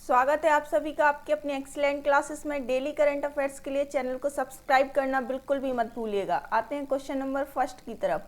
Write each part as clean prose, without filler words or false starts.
स्वागत है आप सभी का आपके अपने एक्सीलेंट क्लासेस में। डेली करंट अफेयर्स के लिए चैनल को सब्सक्राइब करना बिल्कुल भी मत भूलिएगा। आते हैं क्वेश्चन नंबर फर्स्ट की तरफ।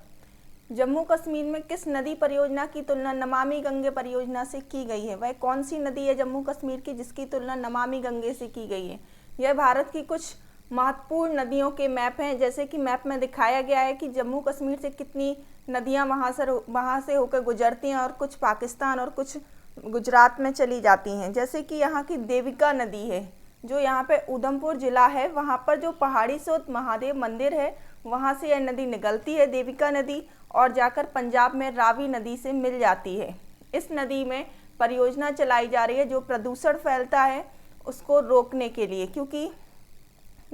जम्मू कश्मीर में किस नदी परियोजना की तुलना नमामि गंगे परियोजना से की गई है? वह कौन सी नदी है जम्मू कश्मीर की जिसकी तुलना नमामि गंगे से की गई है? यह भारत की कुछ महत्वपूर्ण नदियों के मैप हैं। जैसे कि मैप में दिखाया गया है कि जम्मू कश्मीर से कितनी नदियां वहां से होकर गुजरती हैं और कुछ पाकिस्तान और कुछ गुजरात में चली जाती हैं। जैसे कि यहाँ की देविका नदी है जो यहाँ पे उधमपुर जिला है, वहाँ पर जो पहाड़ी सोत महादेव मंदिर है वहाँ से यह नदी निकलती है देविका नदी, और जाकर पंजाब में रावी नदी से मिल जाती है। इस नदी में परियोजना चलाई जा रही है जो प्रदूषण फैलता है उसको रोकने के लिए, क्योंकि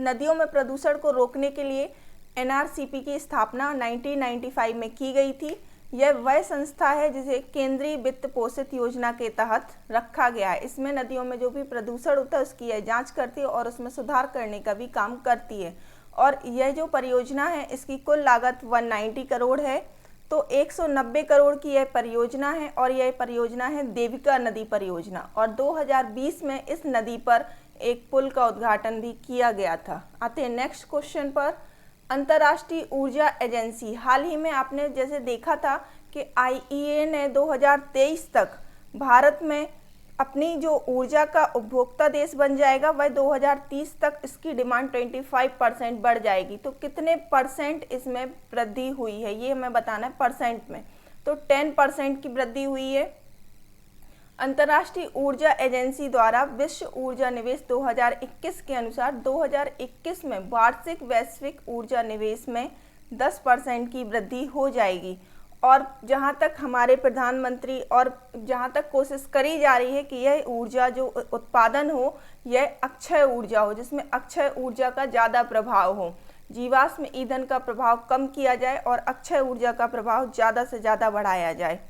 नदियों में प्रदूषण को रोकने के लिए एनआरसीपी की स्थापना 1995 में की गई थी। यह वह संस्था है जिसे केंद्रीय वित्त पोषित योजना के तहत रखा गया है। इसमें नदियों में जो भी प्रदूषण होता है उसकी यह जांच करती है और उसमें सुधार करने का भी काम करती है। और यह जो परियोजना है इसकी कुल लागत 190 करोड़ है। तो 190 करोड़ की यह परियोजना है और यह परियोजना है देविका नदी परियोजना। और 2020 में इस नदी पर एक पुल का उद्घाटन भी किया गया था। आते हैं नेक्स्ट क्वेश्चन पर। अंतर्राष्ट्रीय ऊर्जा एजेंसी, हाल ही में आपने जैसे देखा था कि आईईए ने 2023 तक भारत में अपनी जो ऊर्जा का उपभोक्ता देश बन जाएगा, वह 2030 तक इसकी डिमांड 25% बढ़ जाएगी। तो कितने परसेंट इसमें वृद्धि हुई है ये हमें बताना है परसेंट में। तो 10% की वृद्धि हुई है। अंतर्राष्ट्रीय ऊर्जा एजेंसी द्वारा विश्व ऊर्जा निवेश 2021 के अनुसार 2021 में वार्षिक वैश्विक ऊर्जा निवेश में 10% की वृद्धि हो जाएगी। और जहां तक हमारे प्रधानमंत्री और जहां तक कोशिश करी जा रही है कि यह ऊर्जा जो उत्पादन हो यह अक्षय ऊर्जा हो, जिसमें अक्षय ऊर्जा का ज़्यादा प्रभाव हो, जीवाश्म ईंधन का प्रभाव कम किया जाए और अक्षय ऊर्जा का प्रभाव ज़्यादा से ज़्यादा बढ़ाया जाए।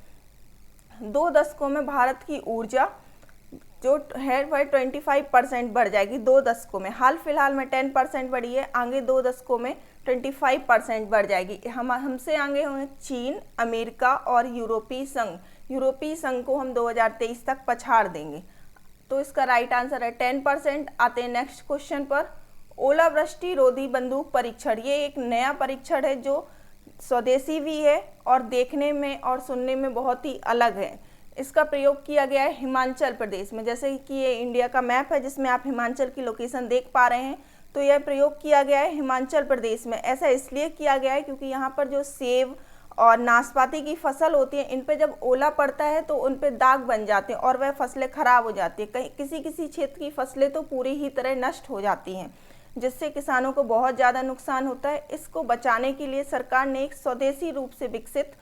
2 दशकों में भारत की ऊर्जा जो है वह 25% बढ़ जाएगी 2 दशकों में। हाल फिलहाल में 10% बढ़ी है, आगे 2 दशकों में 25% बढ़ जाएगी। हमसे आगे होंगे चीन, अमेरिका और यूरोपीय संघ। यूरोपीय संघ को हम 2023 तक पछाड़ देंगे। तो इसका राइट आंसर है 10%। आते हैं नेक्स्ट क्वेश्चन पर। ओलावृष्टि रोधी बंदूक परीक्षण, ये एक नया परीक्षण है जो स्वदेशी भी है और देखने में और सुनने में बहुत ही अलग है। इसका प्रयोग किया गया है हिमाचल प्रदेश में। जैसे कि ये इंडिया का मैप है जिसमें आप हिमाचल की लोकेशन देख पा रहे हैं, तो यह प्रयोग किया गया है हिमाचल प्रदेश में। ऐसा इसलिए किया गया है क्योंकि यहाँ पर जो सेब और नाशपाती की फसल होती है, इन पे जब ओला पड़ता है तो उन पे दाग बन जाते हैं और वह फसलें खराब हो जाती है। कहीं किसी किसी क्षेत्र की फसलें तो पूरी ही तरह नष्ट हो जाती हैं, जिससे किसानों को बहुत ज़्यादा नुकसान होता है। इसको बचाने के लिए सरकार ने एक स्वदेशी रूप से विकसित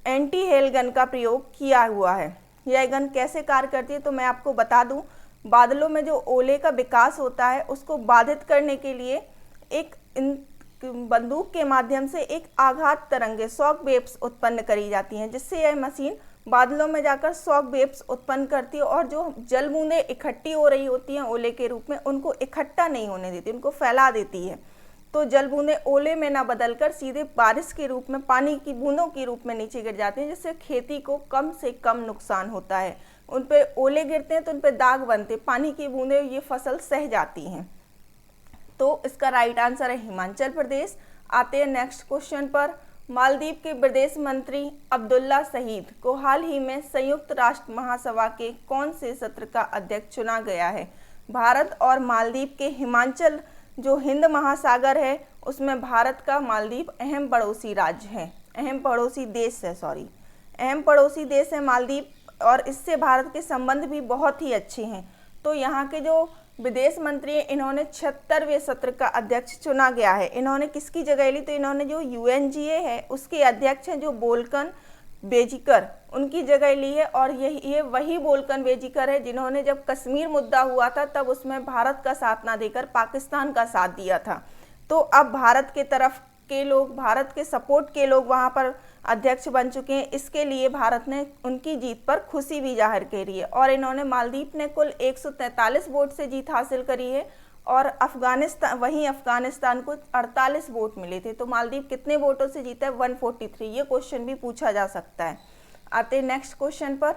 एंटी हेल गन का प्रयोग किया हुआ है। यह गन कैसे कार्य करती है तो मैं आपको बता दूं। बादलों में जो ओले का विकास होता है उसको बाधित करने के लिए एक बंदूक के माध्यम से एक आघात तरंगे शॉक वेव्स उत्पन्न करी जाती हैं, जिससे यह मशीन बादलों में जाकर शॉक वेव्स उत्पन्न करती है और जो जल बूंदें इकट्ठी हो रही होती हैं ओले के रूप में उनको इकट्ठा नहीं होने देती, उनको फैला देती है। तो जल बूंदें ओले में ना बदलकर सीधे बारिश के रूप में पानी की बूंदों के रूप में नीचे गिर जाती हैं, जिससे खेती को कम से कम नुकसान होता है। उन पे ओले गिरते हैं तो उन पे दाग बनते, पानी की बूंदें ये फसल सह जाती हैं। तो इसका राइट आंसर है हिमाचल प्रदेश। आते हैं नेक्स्ट क्वेश्चन पर। मालदीव के विदेश मंत्री अब्दुल्ला शहीद को हाल ही में संयुक्त राष्ट्र महासभा के कौन से सत्र का अध्यक्ष चुना गया है? भारत और मालदीव के हिमाचल जो हिंद महासागर है उसमें भारत का मालदीव अहम पड़ोसी राज्य है, अहम पड़ोसी देश है मालदीव, और इससे भारत के संबंध भी बहुत ही अच्छे हैं। तो यहाँ के जो विदेश मंत्री हैं इन्होंने 76वें सत्र का अध्यक्ष चुना गया है। इन्होंने किसकी जगह ली तो इन्होंने जो यूएनजीए है उसके अध्यक्ष हैं जो बोल्कन बेजिकर, उनकी जगह ली है। और ये वही बोल्कन बेजिकर है जिन्होंने जब कश्मीर मुद्दा हुआ था तब उसमें भारत का साथ ना देकर पाकिस्तान का साथ दिया था। तो अब भारत के तरफ के लोग, भारत के सपोर्ट के लोग वहां पर अध्यक्ष बन चुके हैं। इसके लिए भारत ने उनकी जीत पर खुशी भी जाहिर करी है। और इन्होंने मालदीव ने कुल 143 वोट से जीत हासिल करी है और अफगानिस्तान को 48 वोट मिले थे। तो मालदीव कितने वोटों से जीता है? 143। ये क्वेश्चन भी पूछा जा सकता है। आते नेक्स्ट क्वेश्चन पर।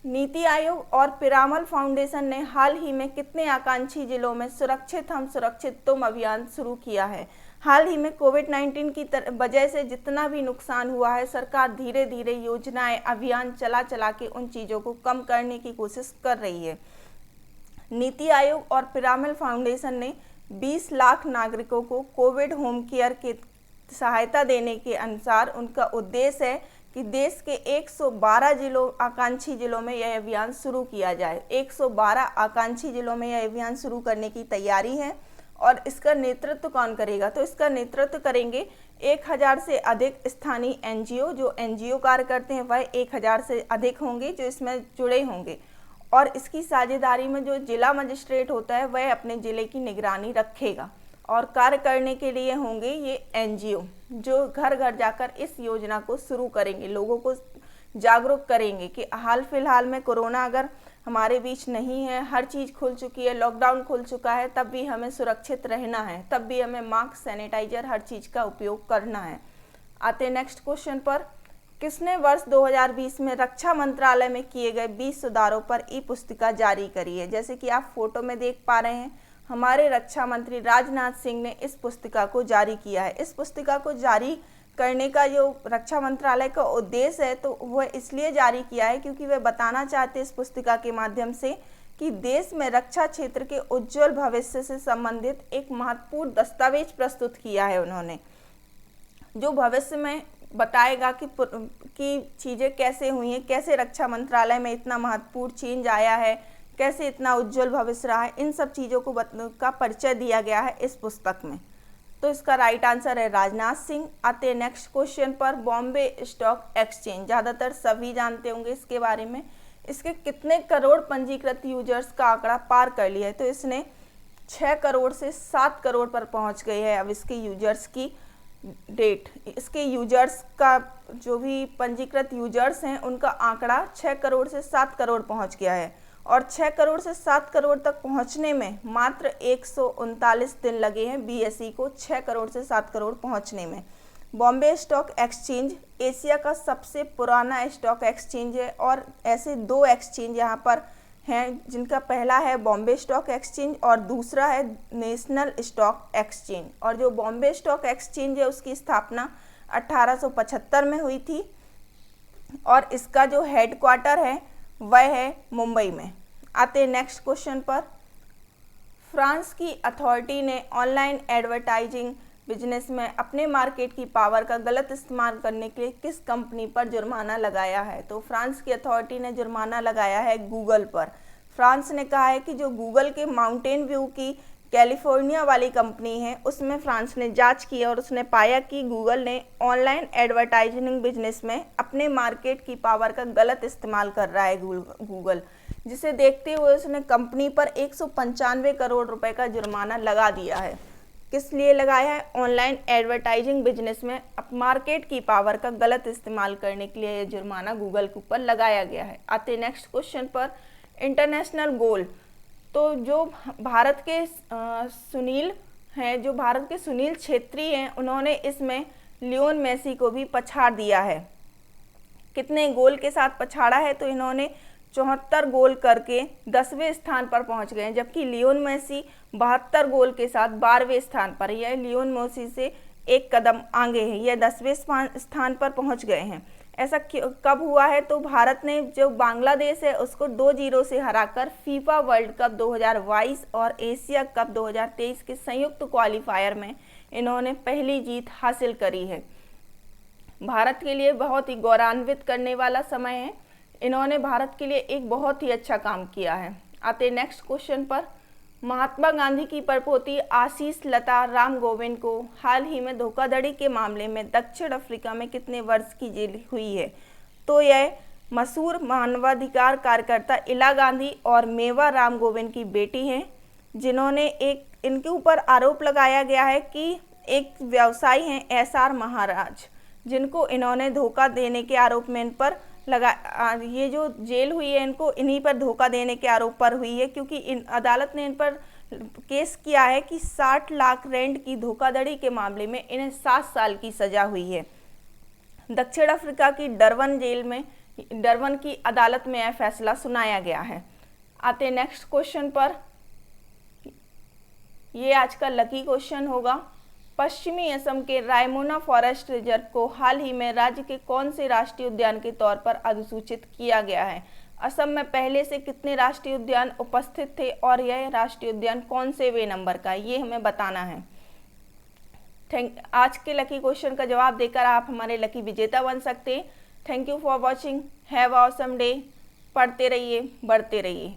नीति आयोग और पिरामल फाउंडेशन ने हाल ही में कितने आकांक्षी जिलों में सुरक्षित हम सुरक्षित तुम अभियान शुरू किया है? हाल ही में कोविड-19 की वजह से जितना भी नुकसान हुआ है, सरकार धीरे धीरे योजनाएं, अभियान चला के उन चीज़ों को कम करने की कोशिश कर रही है। नीति आयोग और पिरामल फाउंडेशन ने 20 लाख नागरिकों को कोविड होम केयर की सहायता देने के अनुसार उनका उद्देश्य है कि देश के 112 जिलों आकांक्षी जिलों में यह अभियान शुरू किया जाए। 112 आकांक्षी जिलों में यह अभियान शुरू करने की तैयारी है। और इसका नेतृत्व कौन करेगा? तो इसका नेतृत्व करेंगे 1000 से अधिक स्थानीय एनजीओ। जो एनजीओ कार्य करते हैं वह 1000 से अधिक होंगे जो इसमें जुड़े होंगे। और इसकी साझेदारी में जो जिला मजिस्ट्रेट होता है वह अपने ज़िले की निगरानी रखेगा। और कार्य करने के लिए होंगे ये एनजीओ जो घर घर जाकर इस योजना को शुरू करेंगे, लोगों को जागरूक करेंगे कि हाल फिलहाल में कोरोना अगर हमारे बीच नहीं है, हर चीज़ खुल चुकी है, लॉकडाउन खुल चुका है, तब भी हमें सुरक्षित रहना है, तब भी हमें मास्क, सैनिटाइजर, हर चीज़ का उपयोग करना है। आते नेक्स्ट क्वेश्चन पर। किसने वर्ष 2020 में रक्षा मंत्रालय में किए गए 20 सुधारों पर ई पुस्तिका जारी करी है? जैसे कि आप फोटो में देख पा रहे हैं, हमारे रक्षा मंत्री राजनाथ सिंह ने इस पुस्तिका को जारी किया है। इस पुस्तिका को जारी करने का जो रक्षा मंत्रालय का उद्देश्य है, तो वह इसलिए जारी किया है क्योंकि वे बताना चाहते हैं इस पुस्तिका के माध्यम से कि देश में रक्षा क्षेत्र के उज्जवल भविष्य से संबंधित एक महत्वपूर्ण दस्तावेज प्रस्तुत किया है उन्होंने, जो भविष्य में बताएगा कि चीज़ें कैसे हुई हैं, कैसे रक्षा मंत्रालय में इतना महत्वपूर्ण चेंज आया है, कैसे इतना उज्जवल भविष्य रहा है। इन सब चीज़ों को का परिचय दिया गया है इस पुस्तक में। तो इसका राइट आंसर है राजनाथ सिंह। आते हैं नेक्स्ट क्वेश्चन पर। बॉम्बे स्टॉक एक्सचेंज, ज़्यादातर सभी जानते होंगे इसके बारे में। इसके कितने करोड़ पंजीकृत यूजर्स का आंकड़ा पार कर लिया है? तो इसने 6 करोड़ से 7 करोड़ पर पहुंच गई है अब इसके यूजर्स की डेट। इसके यूजर्स का जो भी पंजीकृत यूजर्स हैं उनका आंकड़ा 6 करोड़ से 7 करोड़ पहुँच गया है। और 6 करोड़ से 7 करोड़ तक पहुंचने में मात्र 139 दिन लगे हैं बीएसई को 6 करोड़ से 7 करोड़ पहुंचने में। बॉम्बे स्टॉक एक्सचेंज एशिया का सबसे पुराना स्टॉक एक्सचेंज है और ऐसे 2 एक्सचेंज यहाँ पर हैं, जिनका पहला है बॉम्बे स्टॉक एक्सचेंज और दूसरा है नेशनल स्टॉक एक्सचेंज। और जो बॉम्बे स्टॉक एक्सचेंज है उसकी स्थापना 1875 में हुई थी और इसका जो हेडक्वार्टर है वह है मुंबई में। आते नेक्स्ट क्वेश्चन पर। फ्रांस की अथॉरिटी ने ऑनलाइन एडवर्टाइजिंग बिजनेस में अपने मार्केट की पावर का गलत इस्तेमाल करने के लिए किस कंपनी पर जुर्माना लगाया है? तो फ्रांस की अथॉरिटी ने जुर्माना लगाया है गूगल पर। फ्रांस ने कहा है कि जो गूगल के माउंटेन व्यू की कैलिफोर्निया वाली कंपनी है उसमें फ्रांस ने जांच की और उसने पाया कि गूगल ने ऑनलाइन एडवर्टाइजिंग बिजनेस में अपने मार्केट की पावर का गलत इस्तेमाल कर रहा है गूगल, जिसे देखते हुए उसने कंपनी पर 195 करोड़ रुपए का जुर्माना लगा दिया है। किस लिए लगाया है? ऑनलाइन एडवर्टाइजिंग बिजनेस में मार्केट की पावर का गलत इस्तेमाल करने के लिए यह जुर्माना गूगल के ऊपर लगाया गया है। आते नेक्स्ट क्वेश्चन पर। इंटरनेशनल गोल, तो जो भारत के सुनील छेत्री हैं, उन्होंने इसमें लियोन मेसी को भी पछाड़ दिया है। कितने गोल के साथ पछाड़ा है? तो इन्होंने 74 गोल करके 10वें स्थान पर पहुंच गए हैं, जबकि लियोन मेसी 72 गोल के साथ 12वें स्थान पर। यह लियोन मेसी से एक कदम आगे है, यह 10वें स्थान पर पहुंच गए हैं। ऐसा कब हुआ है? तो भारत ने जो बांग्लादेश है उसको 2-0 से हराकर फीफा वर्ल्ड कप 2022 और एशिया कप 2023 के संयुक्त क्वालिफायर में इन्होंने पहली जीत हासिल करी है। भारत के लिए बहुत ही गौरवान्वित करने वाला समय है। इन्होंने भारत के लिए एक बहुत ही अच्छा काम किया है। आते नेक्स्ट क्वेश्चन पर। महात्मा गांधी की परपोती आशीष लता राम गोविंद को हाल ही में धोखाधड़ी के मामले में दक्षिण अफ्रीका में कितने वर्ष की जेल हुई है? तो यह मशहूर मानवाधिकार कार्यकर्ता इला गांधी और मेवा राम गोविंद की बेटी हैं, जिन्होंने इनके ऊपर आरोप लगाया गया है कि एक व्यवसायी हैं SR महाराज, जिनको इन्होंने धोखा देने के आरोप में इन पर ये जो जेल हुई है इनको इन्हीं पर धोखा देने के आरोप पर हुई है, क्योंकि अदालत ने इन पर केस किया है कि 60 लाख रेंट की धोखाधड़ी के मामले में इन्हें 7 साल की सजा हुई है। दक्षिण अफ्रीका की डरबन जेल में डरबन की अदालत में यह फैसला सुनाया गया है। आते नेक्स्ट क्वेश्चन पर। ये आज का लकी क्वेश्चन होगा। पश्चिमी असम के रायमोना फॉरेस्ट रिजर्व को हाल ही में राज्य के कौन से राष्ट्रीय उद्यान के तौर पर अधिसूचित किया गया है? असम में पहले से कितने राष्ट्रीय उद्यान उपस्थित थे और यह राष्ट्रीय उद्यान कौन से वे नंबर का है, ये हमें बताना है। आज के लकी क्वेश्चन का जवाब देकर आप हमारे लकी विजेता बन सकते हैं। Thank you for watching. Have a awesome day. पढ़ते रहिए, बढ़ते रहिए।